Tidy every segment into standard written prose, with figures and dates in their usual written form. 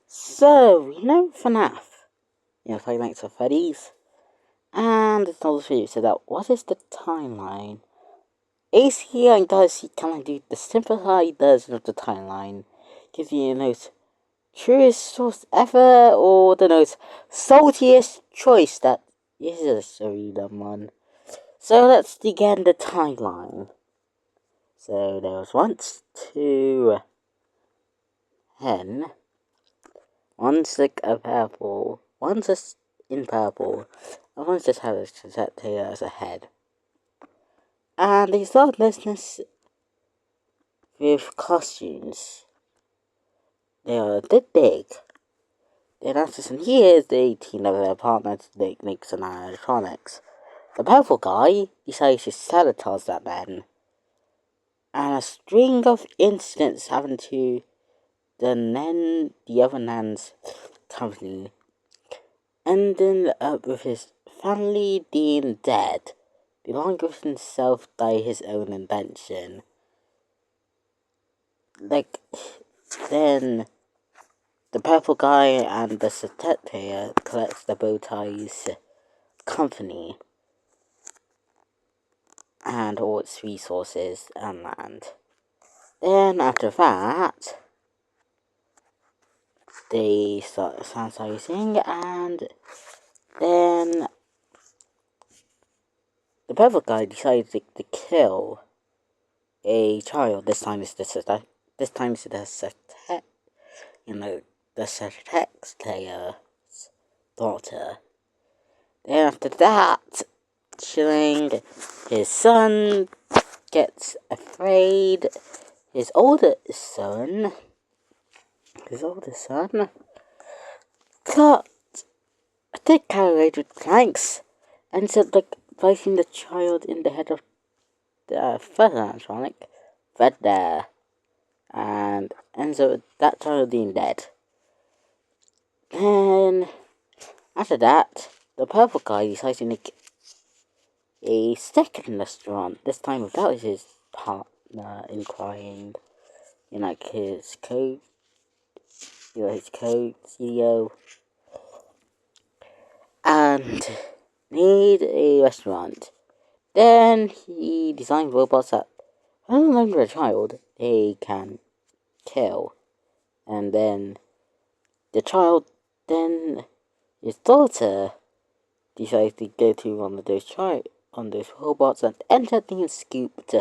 So, Fnaf, Five Nights at Freddy's, and it's another video, so that, what is the timeline? ACI does, he kind of do the simplified version of the timeline, gives you the most truest source ever, or the most saltiest choice that is a random one. So let's begin the timeline. So there was once two hen. One's like a purple, one's just in purple, and one's just has a set tail as a head. And they start business with costumes. They are a bit big. Then after some years, they team up with their partner to make some electronics. The purple guy decides to sabotage that man. And a string of incidents happen to the other man's company, ending up with his family being dead, belonging with himself by his own invention. Then the purple guy and the Satet player collects the bow tie's company and all its resources and land. Then after that, they start sanitizing, and then the purple guy decides to kill a child. This time it's the Satet, the Satet's player's daughter. Then after that, chilling, his son gets afraid. His older son got a bit carried away with planks and said biting the child in the head of the first animatronic, Fred there, and ends up with that child being dead. Then after that, the purple guy decides to make a second restaurant, this time without his partner inquiring in his code CEO, and made a restaurant. Then he designed robots that, no longer a child, they can kill. And then his daughter decides to go to one of those robots and ends up being scooped.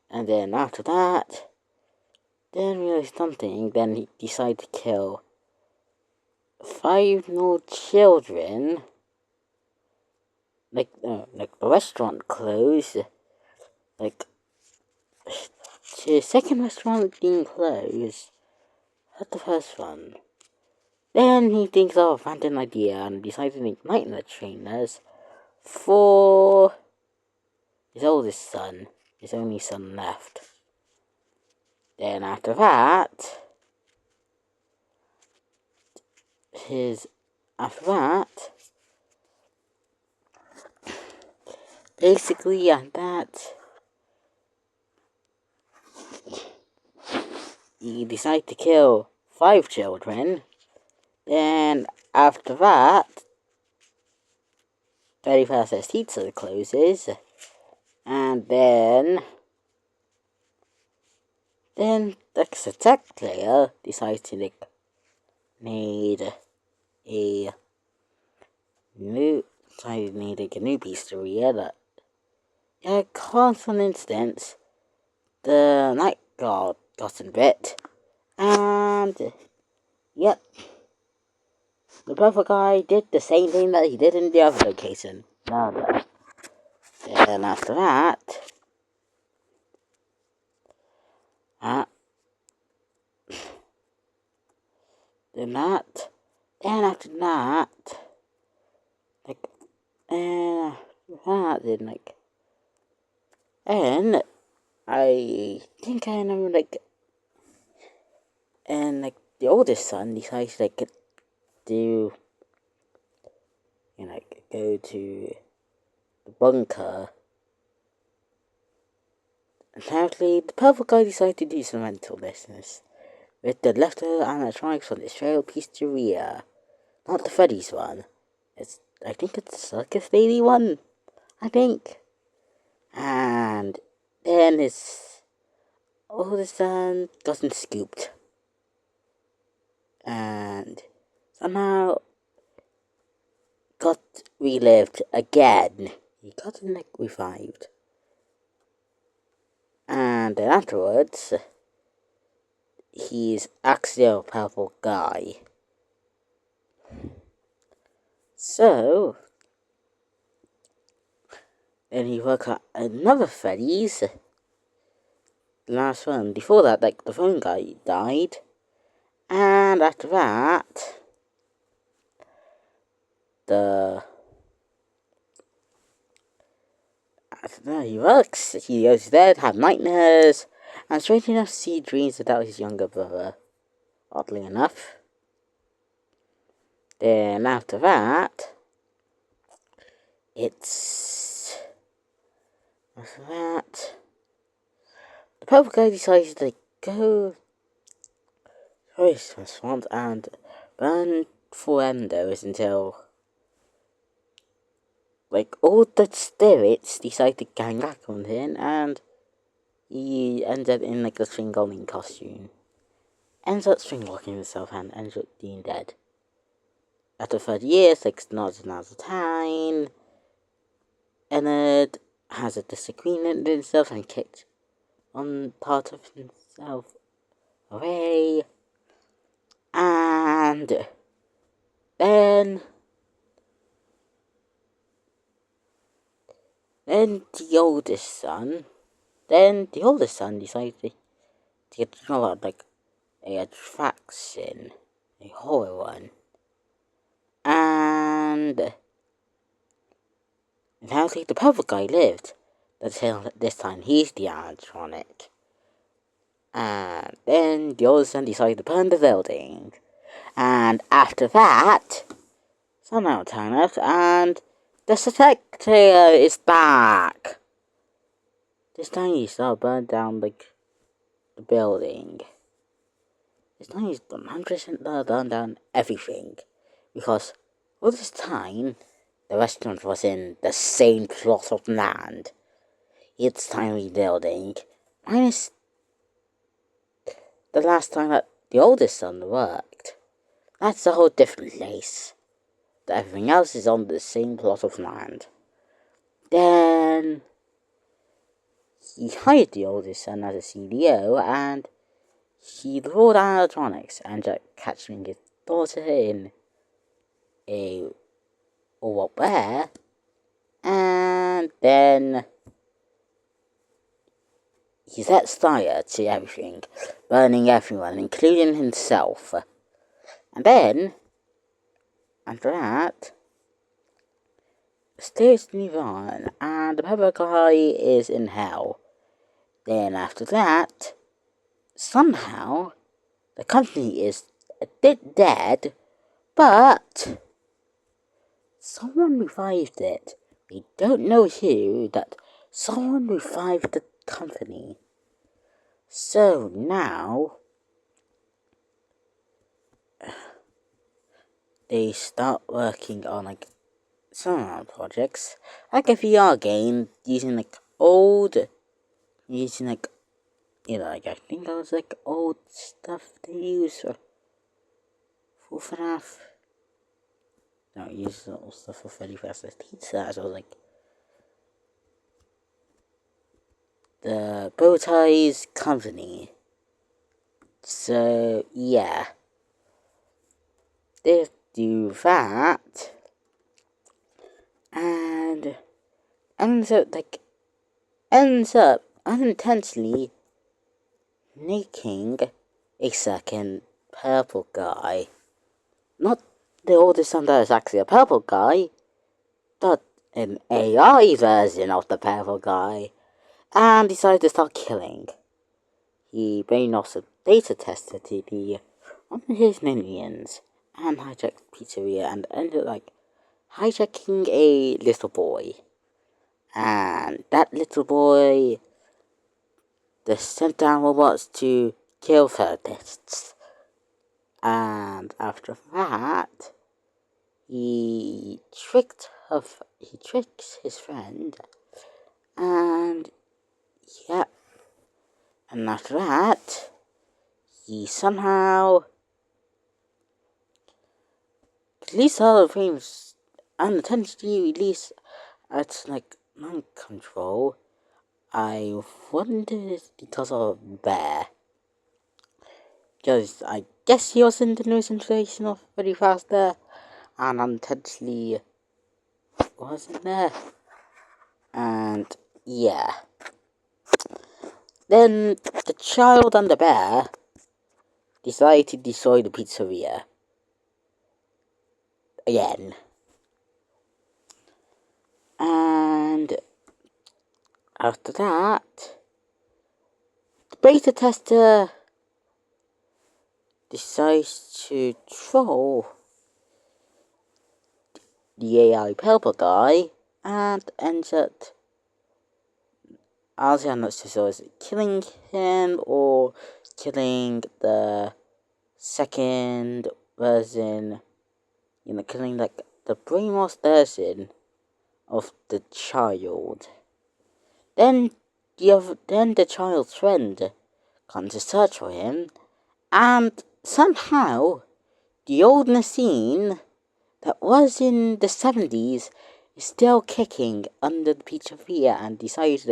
And then after that, then realized something, then he decided to kill 5 more children. The restaurant closed. The second restaurant being closed. Not the first one. Then he thinks of a random idea and decides to ignite the trainers for his oldest son, his only son left. Then after that, basically at that, he decided to kill 5 children. Then after that, 31st Pizza closes, and then the tech player decides to need a new pizzeria that, in a constant instance, the night guard got in bit, and yep, the purple guy did the same thing that he did in the other location. Then after that, and I think I remember and the oldest son decides to do go to the bunker. Apparently the purple guy decided to do some rental business. with the leftover animatronics from the Israel Pizzeria. Not the Freddy's one. I think it's the Circus Lady one. I think. And then his oldest son gotten scooped. And somehow got relived again. He got revived. And then afterwards, he's actually a powerful guy. So, then he worked at another Freddy's. The last one. Before that, the phone guy died. And after that, he works. He goes to bed, have nightmares, and strangely enough, see dreams about his younger brother. Oddly enough. Then after that, the purple guy decides to go to his restaurant and burn windows until all the spirits decide to gang back on him, and he ends up in a string golden costume. Ends up string walking himself and ends up being dead. After 30 years, not another time, Ennard has a disagreement with himself and kicked one part of himself away. And then the oldest son decides to get about a attraction, a horror one. And apparently the purple guy lived. This time he's the animatronic. And then the oldest son decided to burn the building. And after that, somehow time left, and the Spectator is back. This time he still burned down the building. This time he's 100% burned down everything. Because all this time, the restaurant was in the same plot of land. It's time rebuilding. Minus the last time that the oldest son worked. That's a whole different place. Everything else is on the same plot of land. Then he hired the oldest son as a CDO, and he rolled animatronics and catching his daughter in a bear, and then he sets fire to everything, burning everyone, including himself. And then, after that, stairs move on, and the purple guy is in hell. Then after that, somehow, the company is a bit dead, but someone revived it. We don't know who, that someone revived the company. So now, they start working on some projects, like a VR game using I think that was old stuff they use for Fnaf. No, it uses old stuff for Freddy vs. Pizza, so the Bowtie's company. So yeah, they do that, and ends up unintentionally making a second purple guy. Not the oldest son that is actually a purple guy, but an AI version of the purple guy, and decided to start killing. He brainwashed a data tester to be one of his minions, and hijacked pizzeria, and ended hijacking a little boy. And that little boy, they sent down robots to kill saltiest. And after that, he tricks his friend, and yeah, and after that, he somehow releases all the frames unintentionally release at like non-control. I wonder if it's because of Bear. Because I guess he was in the new situation of very fast there, and unintentionally wasn't there. And yeah. Then the child and the bear decide to destroy the pizzeria again. And after that, the beta tester decides to troll the AI purple guy and ends up honestly I'm not sure is it killing him or killing the second version, killing like the brainwashed version of the child. Then the child's friend comes to search for him, and somehow the old machine that was in the 70s is still kicking under the pizzeria and decides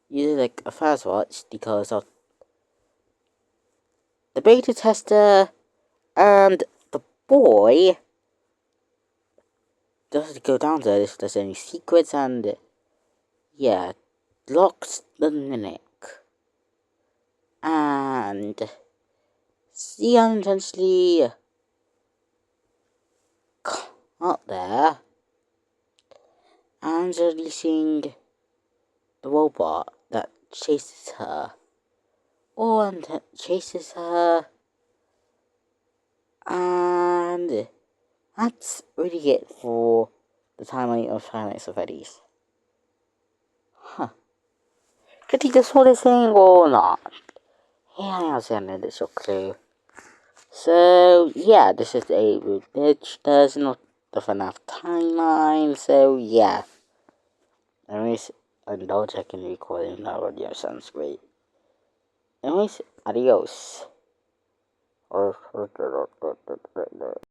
use a fast watch because of the beta tester and the boy doesn't go down there if there's any secrets, and yeah, locks the mimic. And she unintentionally caught there and releasing the robot that chases her. Chases her, and that's really it for the timeline of Five Nights at Freddy's. Huh. Did he just saw this thing or not? Yeah, I was an initial clue. So, yeah, this is a glitch version of the Fnaf timeline, so yeah. Anyways, indulge I can record in that audio, sounds great. Anyways, adios.